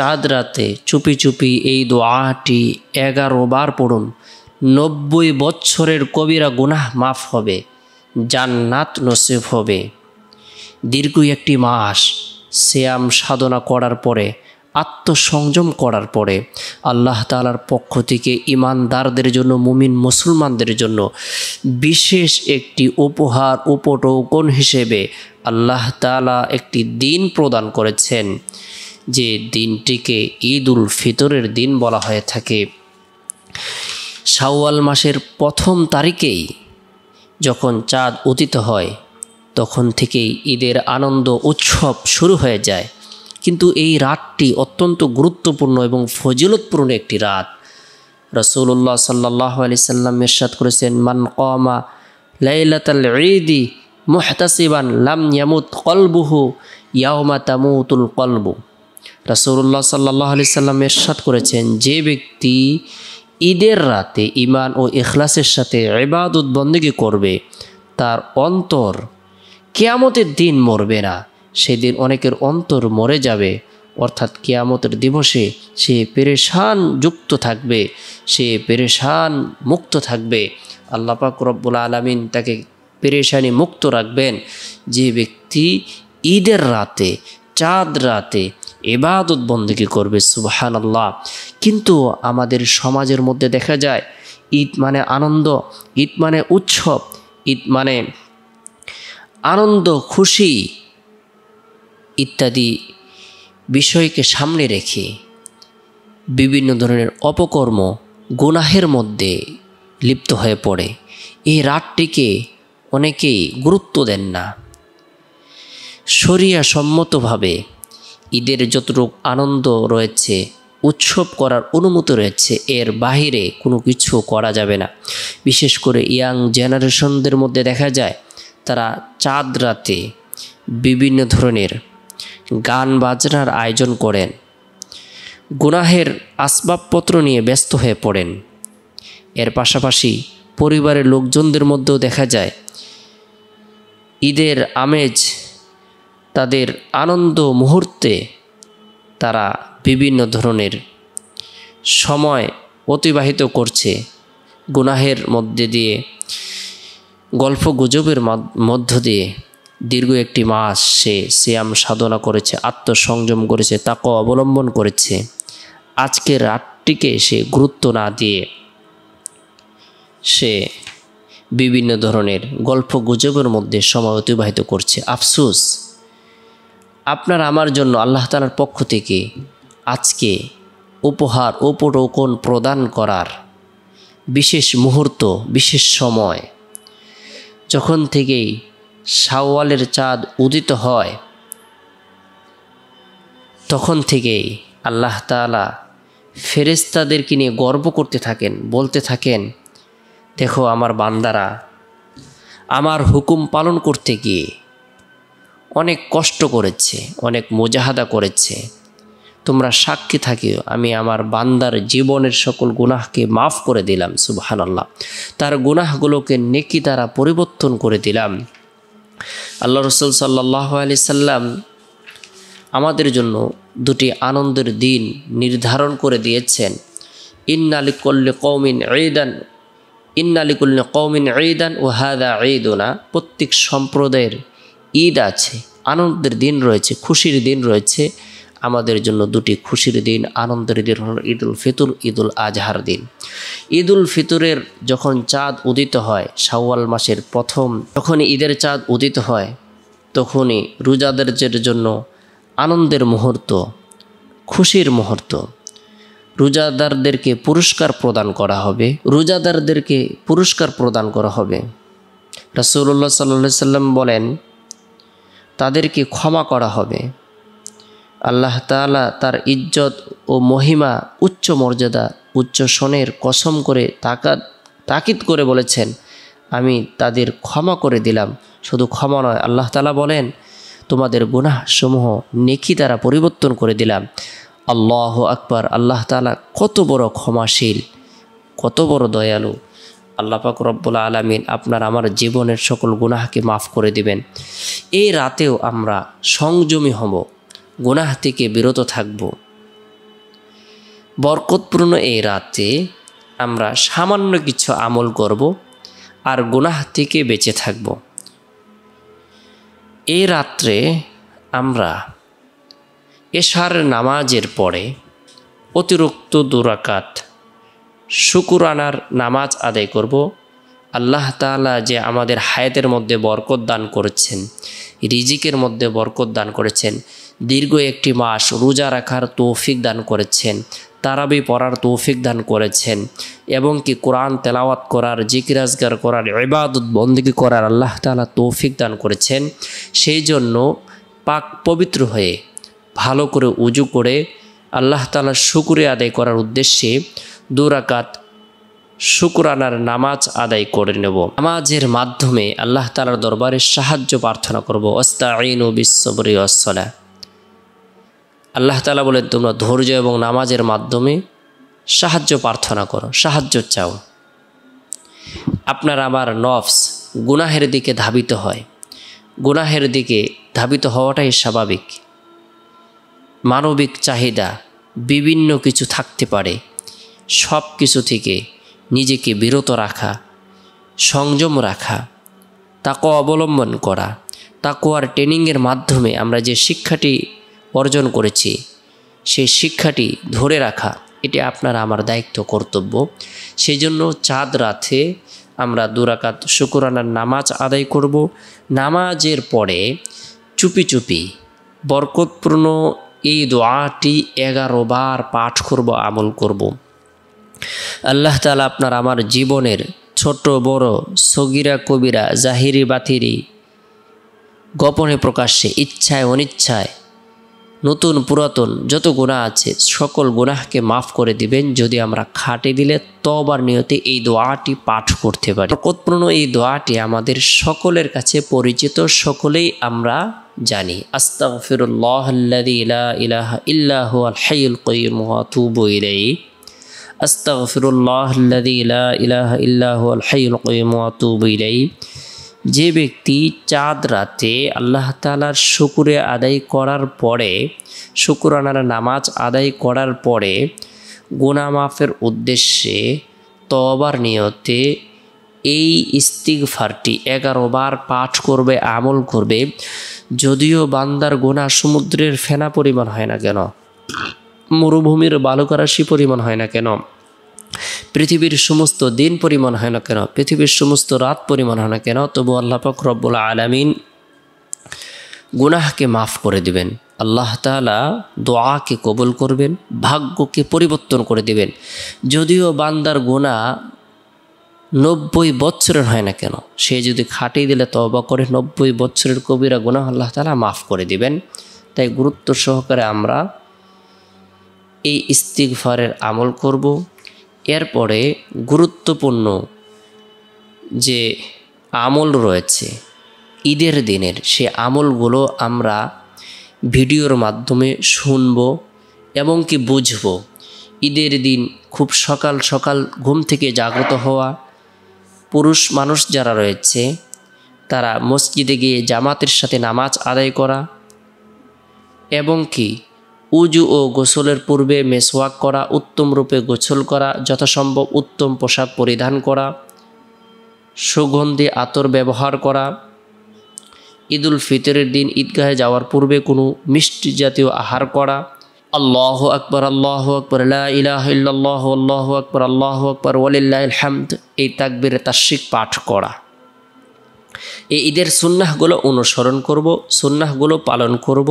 চাঁদ রাতে চুপি চুপি এই দোয়াটি 11 বার পড়ুন। 90 বছরের কবিরা গুনাহ মাফ হবে, জান্নাত নসিব হবে। দীর্ঘ একটি মাস সিয়াম সাধনা করার পরে, আত্মসংযম করার পরে আল্লাহ তাআলার পক্ষ থেকে ইমানদারদের জন্য, মুমিন মুসলমানদের জন্য বিশেষ একটি উপহার, উপটোকন হিসেবে আল্লাহ তাআলা একটি দিন প্রদান করেছেন, যে দিনটিকে ঈদ উল ফিতরের দিন বলা হয়ে থাকে। শাওয়াল মাসের প্রথম তারিখেই যখন চাঁদ উদিত হয়, তখন থেকেই ঈদের আনন্দ উৎসব শুরু হয়ে যায়। কিন্তু এই রাতটি অত্যন্ত গুরুত্বপূর্ণ এবং ফজিলতপূর্ণ একটি রাত। রাসূলুল্লাহ সাল্লাল্লাহু আলাইহি সাল্লাম ইরশাদ করেছেন, মান কামা লাইলাতাল ঈদি মুহতাসিবান লাম ইয়ামুত কলবুহু ইয়াওমা তামুতুল কলবু। রাসূলুল্লাহ সাল্লাল্লাহু আলাইহি সাল্লাম ইরশাদ করেছেন, যে ব্যক্তি ঈদের রাতে ঈমান ও ইখলাসের সাথে ইবাদত বন্দেগী করবে, তার অন্তর কিয়ামতের দিন মরবে না। সেদিন অনেকের অন্তর মরে যাবে, অর্থাৎ কিয়ামতের দিবসে সে পেরেশান যুক্ত থাকবে, সে পেরেশান মুক্ত থাকবে। আল্লাহ পাক রব্বুল আলামিন তাকে পেরেশানি মুক্ত রাখবেন যে ব্যক্তি ঈদের রাতে, চাঁদ রাতে ইবাদত বন্দেগী করবে। সুবহানাল্লাহ। কিন্তু আমাদের সমাজের মধ্যে দেখা যায় ঈদ মানে আনন্দ, ঈদ মানে উৎসব, ঈদ মানে আনন্দ, খুশি ইত্যাদি বিষয়কে সামনে রেখে বিভিন্ন ধরনের অপকর্ম, গুনাহের মধ্যে লিপ্ত হয়ে পড়ে। এই রাতটিকে অনেকেই গুরুত্ব দেন না। শরিয়া সম্মতভাবে ঈদের যতটুকু আনন্দ রয়েছে, উৎসব করার অনুমতি রয়েছে, এর বাহিরে কোনো কিছু করা যাবে না। বিশেষ করে ইয়াং জেনারেশনদের মধ্যে দেখা যায় তারা চাঁদ রাতে বিভিন্ন ধরনের গান বাজনার আয়োজন করেন, গুনাহের আসবাবপত্র নিয়ে ব্যস্ত হয়ে পড়েন। এর পাশাপাশি পরিবারের লোকজনদের মধ্যেও দেখা যায় ঈদের আমেজ, তাদের আনন্দ মুহূর্তে তারা বিভিন্ন ধরনের সময় অতিবাহিত করছে, গুনাহের মধ্যে দিয়ে, গল্প গুজবের মধ্য দিয়ে দীর্ঘ একটি মাস সে সিয়াম সাধনা করেছে, আত্মসংযম করেছে, তাকওয়া অবলম্বন করেছে। আজকের রাতটিকে সে গুরুত্ব না দিয়ে সে বিভিন্ন ধরনের গল্প গুজবের মধ্যে সময় অতিবাহিত করছে। আফসোস, আপনার আমার জন্য আল্লাহ তাআলার পক্ষ থেকে আজকে উপহার, উপটোকন প্রদান করার বিশেষ মুহূর্ত, বিশেষ সময়। যখন থেকেই শাওয়ালের চাঁদ উদিত হয়, তখন থেকেই আল্লাহ তাআলা ফেরেশতাদেরকে নিয়ে গর্ব করতে থাকেন, বলতে থাকেন, দেখো আমার বান্দারা আমার হুকুম পালন করতে গিয়ে অনেক কষ্ট করেছে, অনেক মুজাহাদা করেছে। তোমরা সাক্ষী থাকিও, আমি আমার বান্দার জীবনের সকল গুনাহকে মাফ করে দিলাম। সুবহানাল্লাহ। তার গুনাহগুলোকে নেকি দ্বারা পরিবর্তন করে দিলাম। আল্লাহ রাসূল সাল্লাল্লাহু আলাইহি সাল্লাম আমাদের জন্য দুটি আনন্দের দিন নির্ধারণ করে দিয়েছেন। ইন্না লিকুল্লি কওমিন ঈদান, ইন্না লিকুল্লি কওমিন ঈদান ওয়া হাযা ঈদুনা। প্রত্যেক সম্প্রদায়ের ঈদ আছে, আনন্দের দিন রয়েছে, খুশির দিন রয়েছে। আমাদের জন্য দুটি খুশির দিন, আনন্দের দিন হল ঈদ উল ফিতর, ঈদ উল আজহার দিন। ঈদ উল ফিতরের যখন চাঁদ উদিত হয়, শাওয়াল মাসের প্রথম যখন ঈদের চাঁদ উদিত হয়, তখনই রোজাদারদের জন্য আনন্দের মুহূর্ত, খুশির মুহূর্ত। রোজাদারদেরকে পুরস্কার প্রদান করা হবে, রোজাদারদেরকে পুরস্কার প্রদান করা হবে। রাসূলুল্লাহ সাল্লাল্লাহু আলাইহি সাল্লাম বলেন, তাদেরকে ক্ষমা করা হবে। আল্লাহ তাআলা তার ইজ্জত ও মহিমা, উচ্চ মর্যাদা, উচ্চ শনের কসম করে তাকিদ করে বলেছেন, আমি তাদের ক্ষমা করে দিলাম। শুধু ক্ষমা নয়, আল্লাহ তাআলা বলেন, তোমাদের গুনাহসমূহ নেকি দ্বারা পরিবর্তন করে দিলাম। আল্লাহু আকবার। আল্লাহ তাআলা কত বড় ক্ষমাশীল, কত বড় দয়ালু। আল্লাহ পাক রব্বুল আলামিন আপনার আমার জীবনের সকল গুনাহকে মাফ করে দিবেন। এই রাতেও আমরা সংযমী হব, গুনাহ থেকে বিরত থাকব। বরকতপূর্ণ এই রাতে আমরা সামান্য কিছু আমল করব আর গুনাহ থেকে বেঁচে থাকব। এই রাত্রে আমরা এশার নামাজের পরে অতিরিক্ত 2 রাকাত শুকরানার নামাজ আদায় করব। আল্লাহ তাআলা যে আমাদের হায়াতের মধ্যে বরকত দান করেছেন, রিজিকের মধ্যে বরকত দান করেছেন, দীর্ঘ একটি মাস রোজা রাখার তৌফিক দান করেছেন, তারাবি পড়ার তৌফিক দান করেছেন, এবং কি কোরআন তেলাওয়াত করার, জিকির আজগার করার, ইবাদত বন্দেগী করার আল্লাহ তাআলা তৌফিক দান করেছেন। সেই জন্য পাক পবিত্র হয়ে ভালো করে উজু করে আল্লাহ তাআলার শুকরিয়া আদায় করার উদ্দেশ্যে 2 রাকাত শুকরানার নামাজ আদায় করে নেব। নামাজের মাধ্যমে আল্লাহ তাআলার দরবারে সাহায্য প্রার্থনা করব। আস্তাঈনু বিস-সাবরি ওয়াস-সালাহ। আল্লাহ তাআলা বলেন, তোমরা ধৈর্য এবং নামাজের মাধ্যমে সাহায্য প্রার্থনা করো, সাহায্য চাও। আপনার আমার নফস গুনাহের দিকে ধাবিত হয়, গুনাহের দিকে ধাবিত হওয়াটাই স্বাভাবিক। মানবিক চাহিদা বিভিন্ন কিছু থাকতে পারে, সব কিছু থেকে নিজেকে বিরত রাখা, সংযম রাখা, তাকওয়া অবলম্বন করা, তাকওয়ার ট্রেনিংয়ের মাধ্যমে আমরা যে শিক্ষাটি অর্জন করেছি সেই শিক্ষাটি ধরে রাখা, এটি আপনার আমার দায়িত্ব, কর্তব্য। সেই জন্য চাঁদ রাতে আমরা 2 রাকাত শুকরানার নামাজ আদায় করব। নামাজের পরে চুপি চুপি বরকতপূর্ণ এই দোয়াটি 11 বার পাঠ করব, আমল করব। আল্লাহ তাআলা আপনার আমার জীবনের ছোট বড়, সগীরা কবিরা, জাহিরি বাতিরি, গোপনে প্রকাশ্যে, ইচ্ছায় অনিচ্ছায়, নতুন পুরাতন যত গুনাহ আছে সকল গুনাহকে মাফ করে দিবেন যদি আমরা খাঁটি দিলে তওবার নিয়তে এই দোয়াটি পাঠ করতে পারি। বরকতপূর্ণ এই দোয়াটি আমাদের সকলের কাছে পরিচিত, সকলেই আমরা জানি। আস্তাগফিরুল্লাহাল্লাযী লা ইলাহা ইল্লা হুয়াল হাইয়ুল কাইয়্যুম ওয়া আতুবু ইলাইহি। আস্তাগফিরুল্লাহাল্লাযী লা ইলাহা ইল্লা হুয়াল হাইয়ুল কাইয়্যুম ওয়া আতুবু ইলাইহি। যে ব্যক্তি চাঁদ রাতে আল্লাহ তাআলার শুকরিয়া আদায় করার পরে, শুকরানার নামাজ আদায় করার পরে গুনাহ মাফের উদ্দেশ্যে তওবার নিয়তে এই ইস্তিগফারটি 11 বার পাঠ করবে, আমল করবে, যদিও বান্দার গুনাহ সমুদ্রের ফেনা পরিমাণ হয় না কেন, মরুভূমির বালুকারাশি পরিমাণ হয় না কেন, পৃথিবীর সমস্ত দিন পরিমাণ হয় না কেন, পৃথিবীর সমস্ত রাত পরিমাণ হয় না কেন, তবু আল্লাহ পাক রব্বুল আলামিন গুনাহকে মাফ করে দিবেন। আল্লাহ তাআলা দোয়াকে কবুল করবেন, ভাগ্যকে পরিবর্তন করে দিবেন। যদিও বান্দার গুনাহ 90 বছরের হয় না কেন, সে যদি খাটিয়ে দিলে তওবা করে 90 বছরের কবিরা গুনাহ আল্লাহ তাআলা মাফ করে দিবেন। তাই গুরুত্ব সহকারে আমরা এই ইস্তিগফারের আমল করব। এরপরে গুরুত্বপূর্ণ যে আমল রয়েছে ঈদের দিনের, সে আমলগুলো আমরা ভিডিওর মাধ্যমে শুনব এবং কি বুঝব। ঈদের দিন খুব সকাল সকাল ঘুম থেকে জাগ্রত হওয়া, পুরুষ মানুষ যারা রয়েছে তারা মসজিদে গিয়ে জামাতের সাথে নামাজ আদায় করা, এবং কি উজু ও গোসলের পূর্বে মেসওয়াক করা, উত্তম রূপে গোসল করা, যথাসম্ভব উত্তম পোশাক পরিধান করা, সুগন্ধি আতর ব্যবহার করা, ঈদুল ফিতরের দিন ঈদগাহে যাওয়ার পূর্বে কোনো মিষ্টি জাতীয় আহার করা, আল্লাহু আকবার, আল্লাহু আকবার, লা ইলাহা ইল্লাল্লাহু, আল্লাহু আকবার, আল্লাহু আকবার, ওয়ালিল্লাহিল হামদ, এই তাকবীরে তাশরিক পাঠ করা। এই ঈদের সুন্নাহগুলো অনুসরণ করব, সুন্নাহগুলো পালন করব।